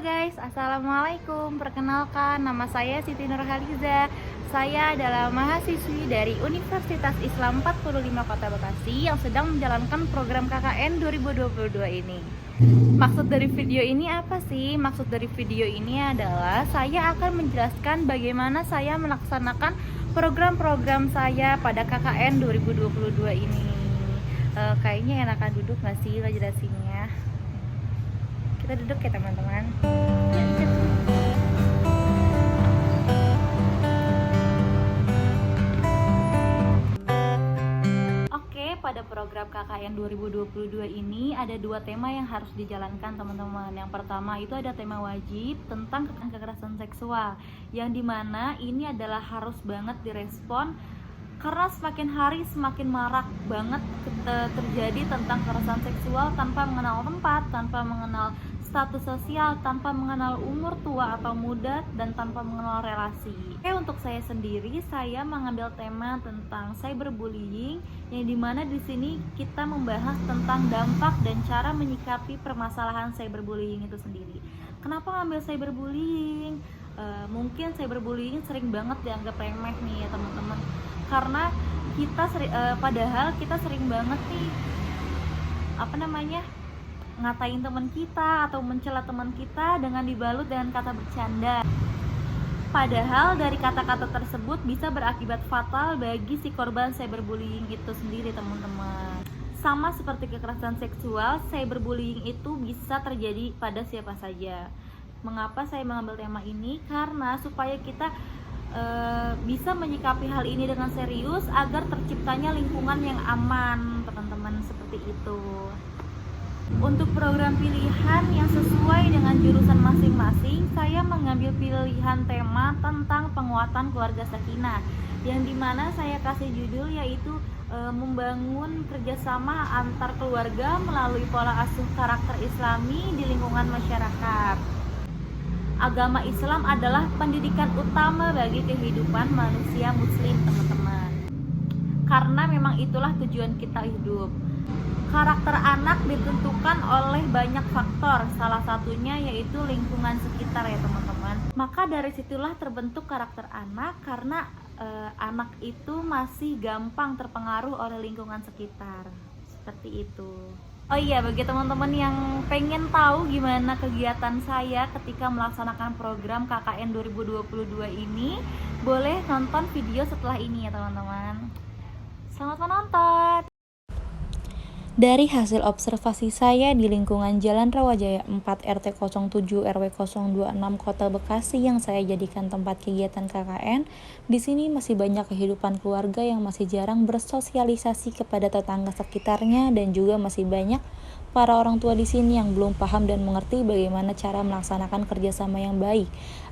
guys, Assalamualaikum. Perkenalkan, nama saya Siti Nurhaliza. Saya adalah mahasiswi dari Universitas Islam 45 Kota Bekasi yang sedang menjalankan program KKN 2022 ini. Maksud dari video ini apa sih? Maksud dari video ini adalah saya akan menjelaskan bagaimana saya melaksanakan program-program saya pada KKN 2022 ini. Kayaknya enakan duduk nggak sih lah jelasinnya? Kita duduk ya teman-teman. Oke, pada program KKN 2022 ini ada dua tema yang harus dijalankan teman-teman. Yang pertama itu ada tema wajib tentang kekerasan seksual, yang dimana ini adalah harus banget direspon karena semakin hari semakin marak banget terjadi tentang kekerasan seksual tanpa mengenal tempat, tanpa mengenal status sosial, tanpa mengenal umur tua atau muda, dan tanpa mengenal relasi. Oke, untuk saya sendiri, saya mengambil tema tentang cyberbullying, yang dimana di sini kita membahas tentang dampak dan cara menyikapi permasalahan cyberbullying itu sendiri. Kenapa ngambil cyberbullying? Mungkin cyberbullying sering banget dianggap remeh nih ya teman-teman, karena kita padahal kita sering banget nih ngatain teman kita atau mencela teman kita dengan dibalut dengan kata bercanda. Padahal dari kata-kata tersebut bisa berakibat fatal bagi si korban cyberbullying itu sendiri teman-teman. Sama seperti kekerasan seksual, cyberbullying itu bisa terjadi pada siapa saja. Mengapa saya mengambil tema ini? Karena supaya kita bisa menyikapi hal ini dengan serius agar terciptanya lingkungan yang aman, teman-teman, seperti itu. Untuk program pilihan yang sesuai dengan jurusan masing-masing, saya mengambil pilihan tema tentang penguatan keluarga sakinah, yang dimana saya kasih judul yaitu membangun kerjasama antar keluarga melalui pola asuh karakter islami di lingkungan masyarakat. Agama Islam adalah pendidikan utama bagi kehidupan manusia muslim, teman-teman. Karena memang itulah tujuan kita hidup. Karakter anak ditentukan oleh banyak faktor, salah satunya yaitu lingkungan sekitar ya teman-teman. Maka dari situlah terbentuk karakter anak, karena anak itu masih gampang terpengaruh oleh lingkungan sekitar. Seperti itu. Oh iya, bagi teman-teman yang pengen tahu gimana kegiatan saya ketika melaksanakan program KKN 2022 ini, boleh nonton video setelah ini ya teman-teman. Selamat menonton! Dari hasil observasi saya di lingkungan Jalan Rawajaya 4 RT 07 RW 026 Kota Bekasi yang saya jadikan tempat kegiatan KKN, di sini masih banyak kehidupan keluarga yang masih jarang bersosialisasi kepada tetangga sekitarnya, dan juga masih banyak para orang tua di sini yang belum paham dan mengerti bagaimana cara melaksanakan kerjasama yang baik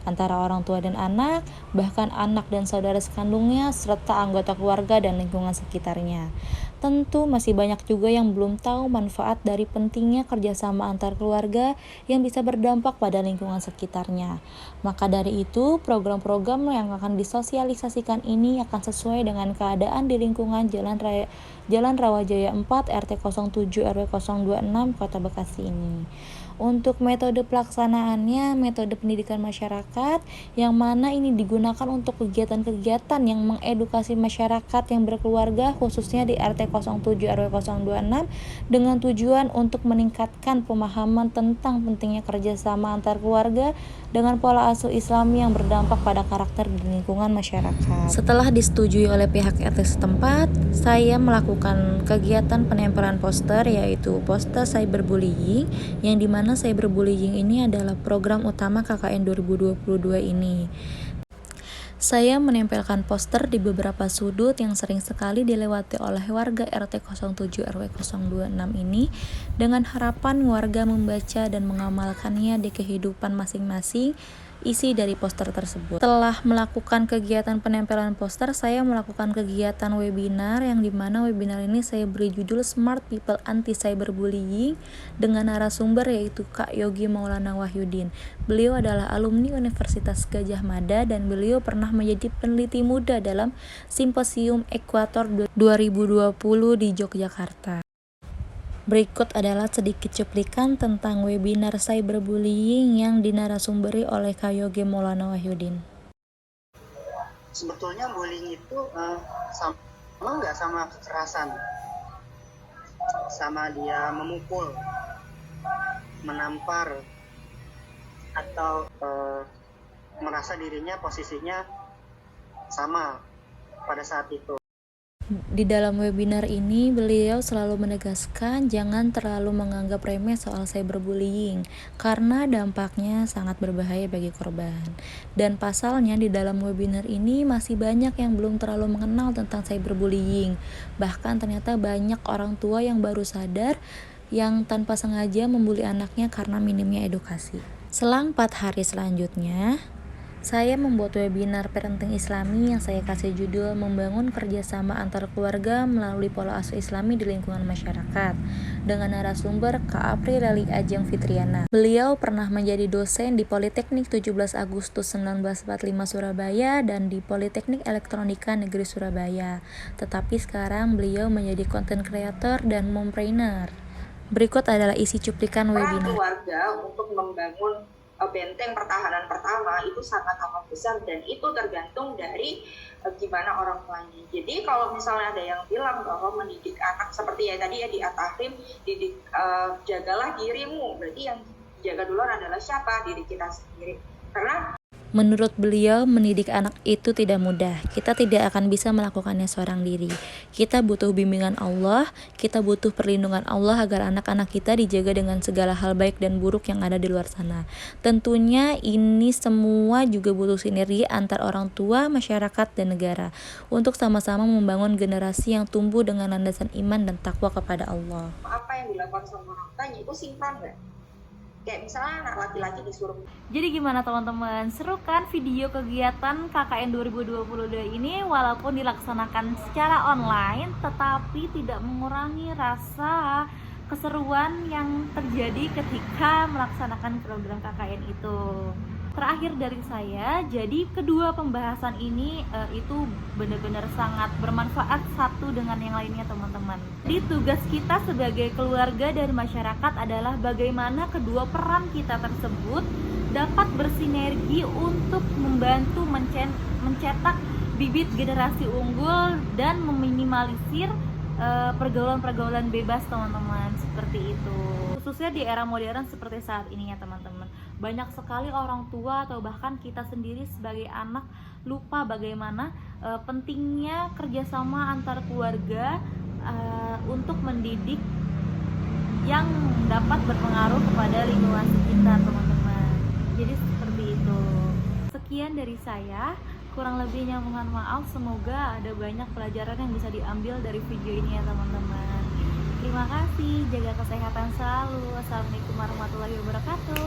antara orang tua dan anak, bahkan anak dan saudara sekandungnya, serta anggota keluarga dan lingkungan sekitarnya. Tentu masih banyak juga yang belum tahu manfaat dari pentingnya kerjasama antar keluarga yang bisa berdampak pada lingkungan sekitarnya. Maka dari itu, program-program yang akan disosialisasikan ini akan sesuai dengan keadaan di lingkungan Jalan Rawajaya 4 RT 07 RW 026 Kota Bekasi ini. Untuk metode pelaksanaannya, metode pendidikan masyarakat, yang mana ini digunakan untuk kegiatan-kegiatan yang mengedukasi masyarakat yang berkeluarga, khususnya di RT 07 RW 026, dengan tujuan untuk meningkatkan pemahaman tentang pentingnya kerjasama antar keluarga dengan pola asuh Islami yang berdampak pada karakter di lingkungan masyarakat. Setelah disetujui oleh pihak RT setempat, saya melakukan kegiatan penempelan poster, yaitu poster cyberbullying, yang dimana cyberbullying ini adalah program utama KKN 2022 ini. Saya menempelkan poster di beberapa sudut yang sering sekali dilewati oleh warga RT 07 RW 026 ini, dengan harapan warga membaca dan mengamalkannya di kehidupan masing-masing isi dari poster tersebut. Setelah melakukan kegiatan penempelan poster, saya melakukan kegiatan webinar, yang dimana webinar ini saya beri judul Smart People Anti Cyberbullying dengan narasumber yaitu Kak Yogi Maulana Wahyudin. Beliau adalah alumni Universitas Gadjah Mada dan beliau pernah menjadi peneliti muda dalam Simposium Ekuator 2020 di Yogyakarta. Berikut adalah sedikit cuplikan tentang webinar cyberbullying yang dinarasumberi oleh Kayoge Maulana Wahyudin. Sebetulnya bullying itu sama nggak sama kekerasan, sama dia memukul, menampar, atau merasa dirinya posisinya sama pada saat itu. Di dalam webinar ini, beliau selalu menegaskan jangan terlalu menganggap remeh soal cyberbullying, karena dampaknya sangat berbahaya bagi korban. Dan pasalnya di dalam webinar ini masih banyak yang belum terlalu mengenal tentang cyberbullying. Bahkan ternyata banyak orang tua yang baru sadar yang tanpa sengaja membuli anaknya karena minimnya edukasi. Selang 4 hari selanjutnya, saya membuat webinar parenting islami yang saya kasih judul Membangun Kerjasama Antar Keluarga Melalui Pola Asuh Islami di Lingkungan Masyarakat dengan narasumber Kak Apri Lali Ajeng Fitriana. Beliau pernah menjadi dosen di Politeknik 17 Agustus 1945 Surabaya dan di Politeknik Elektronika Negeri Surabaya. Tetapi sekarang beliau menjadi content creator dan mompreneur. Berikut adalah isi cuplikan webinar. Keluarga untuk membangun benteng pertahanan pertama itu sangat amat besar, dan itu tergantung dari gimana orang tuanya. Jadi kalau misalnya ada yang bilang bahwa mendidik anak seperti ya tadi ya di At-Tahrim, didik jagalah dirimu, berarti yang jaga duluan adalah siapa? Diri kita sendiri. Karena menurut beliau, mendidik anak itu tidak mudah. Kita tidak akan bisa melakukannya seorang diri. Kita butuh bimbingan Allah, kita butuh perlindungan Allah agar anak-anak kita dijaga dengan segala hal baik dan buruk yang ada di luar sana. Tentunya ini semua juga butuh sinergi antar orang tua, masyarakat, dan negara untuk sama-sama membangun generasi yang tumbuh dengan landasan iman dan takwa kepada Allah. apa yang dilakukan sama orang tuanya itu sinkron nggak? Kayak misalnya anak laki-laki disuruh. Jadi gimana teman-teman? Seru kan video kegiatan KKN 2022 ini walaupun dilaksanakan secara online tetapi tidak mengurangi rasa keseruan yang terjadi ketika melaksanakan program KKN itu. Terakhir dari saya, jadi kedua pembahasan ini itu benar-benar sangat bermanfaat satu dengan yang lainnya teman-teman. Jadi tugas kita sebagai keluarga dan masyarakat adalah bagaimana kedua peran kita tersebut dapat bersinergi untuk membantu mencetak bibit generasi unggul dan meminimalisir pergaulan-pergaulan bebas teman-teman, seperti itu. Khususnya di era modern seperti saat ini ya teman-teman. Banyak sekali orang tua atau bahkan kita sendiri sebagai anak lupa bagaimana pentingnya kerjasama antar keluarga untuk mendidik yang dapat berpengaruh kepada lingkungan sekitar teman-teman. Jadi seperti itu. Sekian dari saya. Kurang lebihnya mohon maaf, semoga ada banyak pelajaran yang bisa diambil dari video ini ya teman-teman. Terima kasih, jaga kesehatan selalu. Assalamualaikum warahmatullahi wabarakatuh.